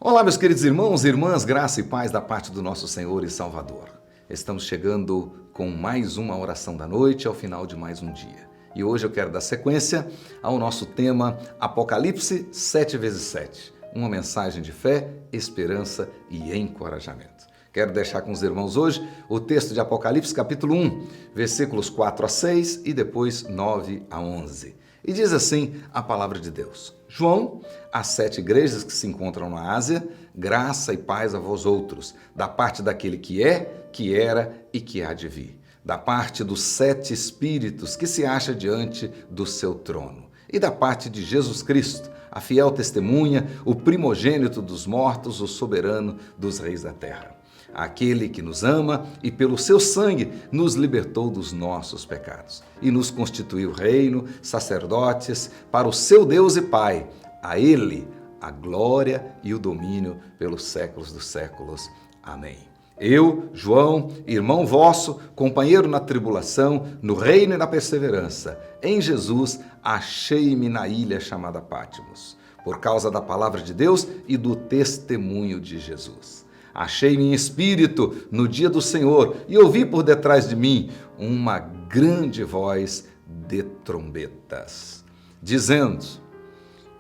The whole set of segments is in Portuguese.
Olá, meus queridos irmãos e irmãs, graça e paz da parte do nosso Senhor e Salvador. Estamos chegando com mais uma oração da noite ao final de mais um dia. E hoje eu quero dar sequência ao nosso tema Apocalipse 7x7. Uma mensagem de fé, esperança e encorajamento. Quero deixar com os irmãos hoje o texto de Apocalipse capítulo 1, versículos 4 a 6 e depois 9 a 11. E diz assim a palavra de Deus: João, às 7 igrejas que se encontram na Ásia, graça e paz a vós outros, da parte daquele que é, que era e que há de vir, da parte dos 7 espíritos que se acha diante do seu trono, e da parte de Jesus Cristo, a fiel testemunha, o primogênito dos mortos, o soberano dos reis da terra. Aquele que nos ama e pelo seu sangue nos libertou dos nossos pecados e nos constituiu reino, sacerdotes para o seu Deus e Pai. A Ele a glória e o domínio pelos séculos dos séculos. Amém. Eu, João, irmão vosso, companheiro na tribulação, no reino e na perseverança, em Jesus, achei-me na ilha chamada Patmos, por causa da palavra de Deus e do testemunho de Jesus. Achei-me em espírito no dia do Senhor e ouvi por detrás de mim uma grande voz de trombetas, dizendo: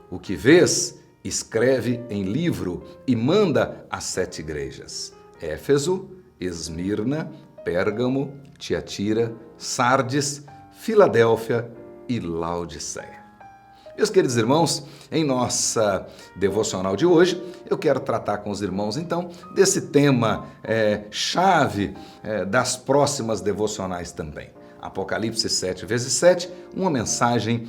o que vês, escreve em livro e manda às 7 igrejas: Éfeso, Esmirna, Pérgamo, Tiatira, Sardes, Filadélfia e Laodiceia. Meus queridos irmãos, em nossa devocional de hoje, eu quero tratar com os irmãos, então, desse tema chave das próximas devocionais também. Apocalipse 7x7, uma mensagem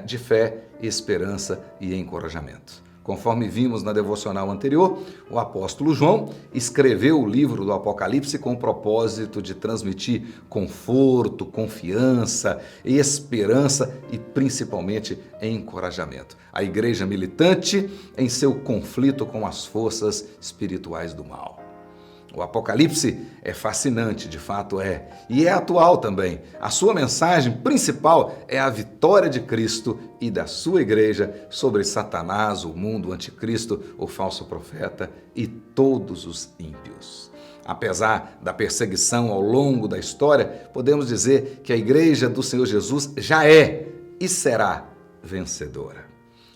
de fé, esperança e encorajamento. Conforme vimos na devocional anterior, o apóstolo João escreveu o livro do Apocalipse com o propósito de transmitir conforto, confiança, esperança e principalmente encorajamento. A igreja militante em seu conflito com as forças espirituais do mal. O Apocalipse é fascinante, de fato é, e é atual também. A sua mensagem principal é a vitória de Cristo e da sua igreja sobre Satanás, o mundo, o anticristo, o falso profeta e todos os ímpios. Apesar da perseguição ao longo da história, podemos dizer que a igreja do Senhor Jesus já é e será vencedora.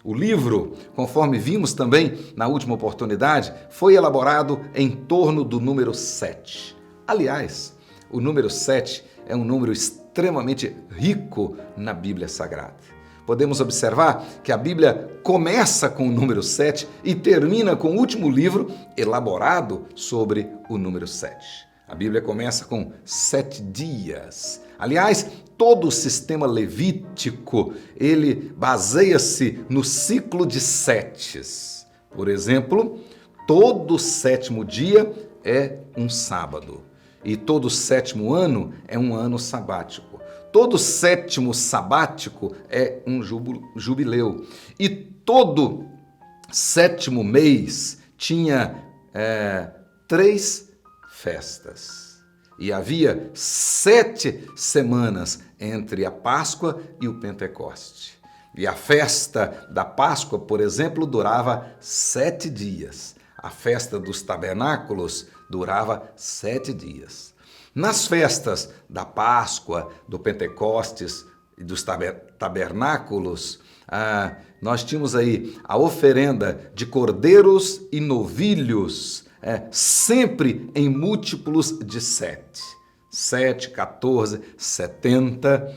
O livro, conforme vimos também na última oportunidade, foi elaborado em torno do número 7. Aliás, o número 7 é um número extremamente rico na Bíblia Sagrada. Podemos observar que a Bíblia começa com o número 7 e termina com o último livro elaborado sobre o número 7. A Bíblia começa com 7 dias. Aliás, todo o sistema levítico, ele baseia-se no ciclo de setes. Por exemplo, todo 7º dia é um sábado. E todo 7º ano é um ano sabático. Todo 7º sabático é um jubileu. E todo 7º mês tinha 3 festas. E havia 7 semanas entre a Páscoa e o Pentecoste. E a festa da Páscoa, por exemplo, durava 7 dias. A festa dos tabernáculos durava 7 dias. Nas festas da Páscoa, do Pentecostes e dos tabernáculos, nós tínhamos aí a oferenda de cordeiros e novilhos, sempre em múltiplos de 7. 7, 14, 70,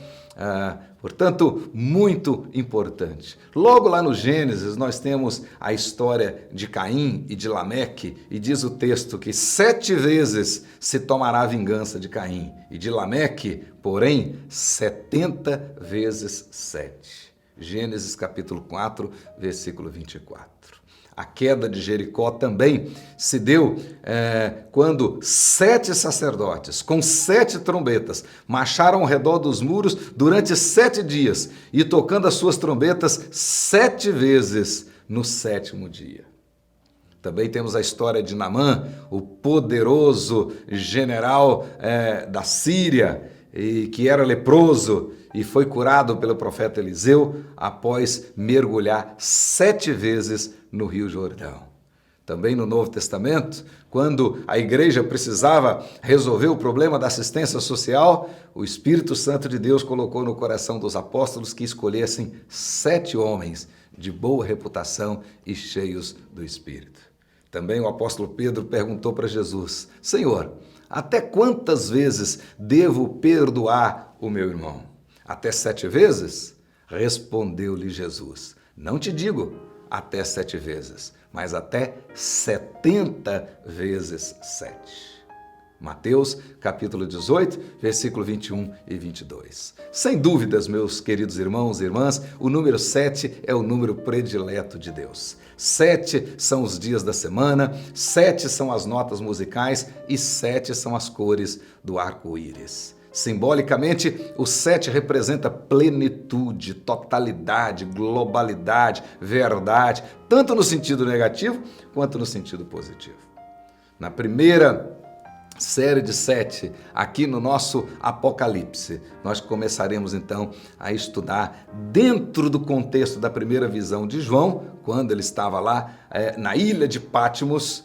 portanto, muito importante. Logo lá no Gênesis, nós temos a história de Caim e de Lameque, e diz o texto que 7 vezes se tomará a vingança de Caim, e de Lameque, porém, 70 vezes 7. Gênesis capítulo 4, versículo 24. A queda de Jericó também se deu quando 7 sacerdotes, com 7 trombetas, marcharam ao redor dos muros durante 7 dias e tocando as suas trombetas 7 vezes no 7º dia. Também temos a história de Naamã, o poderoso general da Síria, que era leproso e foi curado pelo profeta Eliseu após mergulhar 7 vezes no Rio Jordão. Também no Novo Testamento, quando a igreja precisava resolver o problema da assistência social, o Espírito Santo de Deus colocou no coração dos apóstolos que escolhessem 7 homens de boa reputação e cheios do Espírito. Também o apóstolo Pedro perguntou para Jesus: Senhor, até quantas vezes devo perdoar o meu irmão? Até 7 vezes? Respondeu-lhe Jesus: Não te digo até 7 vezes, mas até 70 vezes 7. Mateus, capítulo 18, versículo 21 e 22. Sem dúvidas, meus queridos irmãos e irmãs, o número 7 é o número predileto de Deus. 7 são os dias da semana, 7 são as notas musicais e 7 são as cores do arco-íris. Simbolicamente, o 7 representa plenitude, totalidade, globalidade, verdade, tanto no sentido negativo quanto no sentido positivo. Na primeira série de 7, aqui no nosso Apocalipse, nós começaremos então a estudar dentro do contexto da primeira visão de João, quando ele estava lá na ilha de Patmos,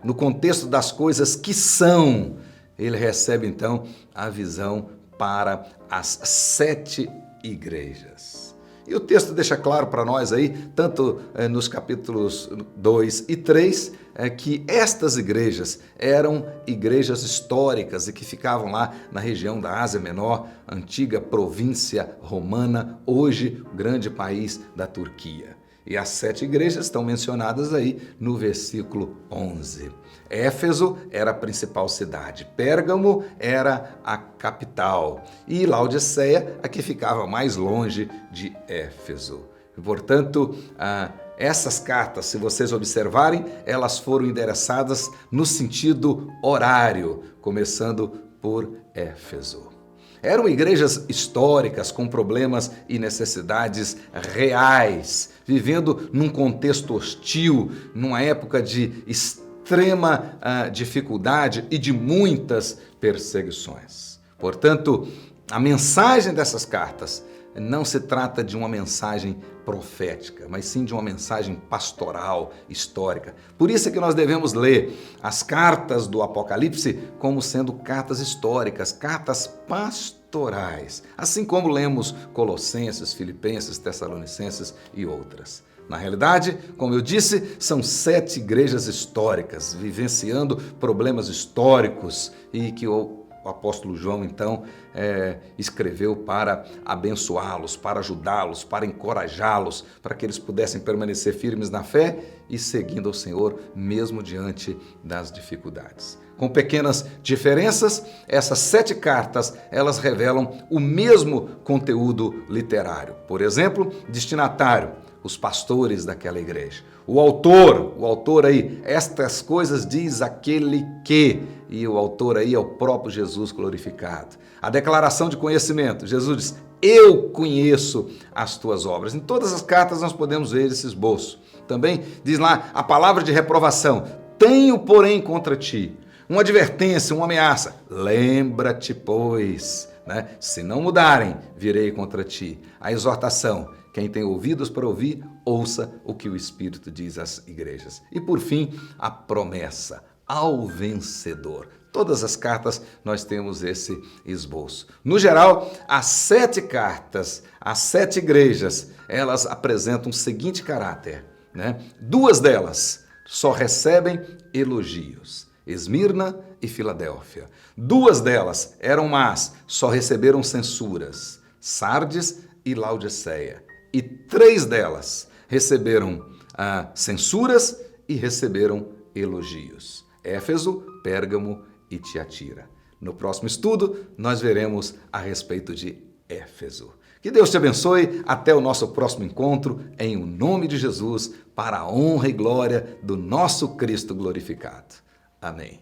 no contexto das coisas que são. Ele recebe então a visão para as 7 igrejas. E o texto deixa claro para nós aí, tanto nos capítulos 2 e 3, que estas igrejas eram igrejas históricas e que ficavam lá na região da Ásia Menor, antiga província romana, hoje grande país da Turquia. E as 7 igrejas estão mencionadas aí no versículo 11. Éfeso era a principal cidade, Pérgamo era a capital e Laodiceia a que ficava mais longe de Éfeso. Portanto, essas cartas, se vocês observarem, elas foram endereçadas no sentido horário, começando por Éfeso. Eram igrejas históricas com problemas e necessidades reais, vivendo num contexto hostil, numa época de extrema dificuldade e de muitas perseguições. Portanto, a mensagem dessas cartas não se trata de uma mensagem profética, mas sim de uma mensagem pastoral, histórica. Por isso é que nós devemos ler as cartas do Apocalipse como sendo cartas históricas, cartas pastorais, assim como lemos Colossenses, Filipenses, Tessalonicenses e outras. Na realidade, como eu disse, são 7 igrejas históricas, vivenciando problemas históricos e que o apóstolo João, então, escreveu para abençoá-los, para ajudá-los, para encorajá-los, para que eles pudessem permanecer firmes na fé e seguindo ao Senhor, mesmo diante das dificuldades. Com pequenas diferenças, essas 7 cartas, elas revelam o mesmo conteúdo literário. Por exemplo, destinatário, os pastores daquela igreja. O autor aí, estas coisas diz aquele que, e o autor aí é o próprio Jesus glorificado. A declaração de conhecimento, Jesus diz, eu conheço as tuas obras. Em todas as cartas nós podemos ver esse esboço. Também diz lá a palavra de reprovação, tenho porém contra ti uma advertência, uma ameaça, lembra-te pois, né? Se não mudarem, virei contra ti. A exortação, quem tem ouvidos para ouvir, ouça o que o Espírito diz às igrejas. E por fim, a promessa ao vencedor. Todas as cartas nós temos esse esboço. No geral, as 7 cartas, as 7 igrejas, elas apresentam o seguinte caráter, né? 2 delas só recebem elogios. Esmirna e Filadélfia. 2 delas eram más, só receberam censuras. Sardes e Laodiceia. E 3 delas receberam censuras e receberam elogios. Éfeso, Pérgamo e Tiatira. No próximo estudo, nós veremos a respeito de Éfeso. Que Deus te abençoe. Até o nosso próximo encontro, em o nome de Jesus, para a honra e glória do nosso Cristo glorificado. Amém.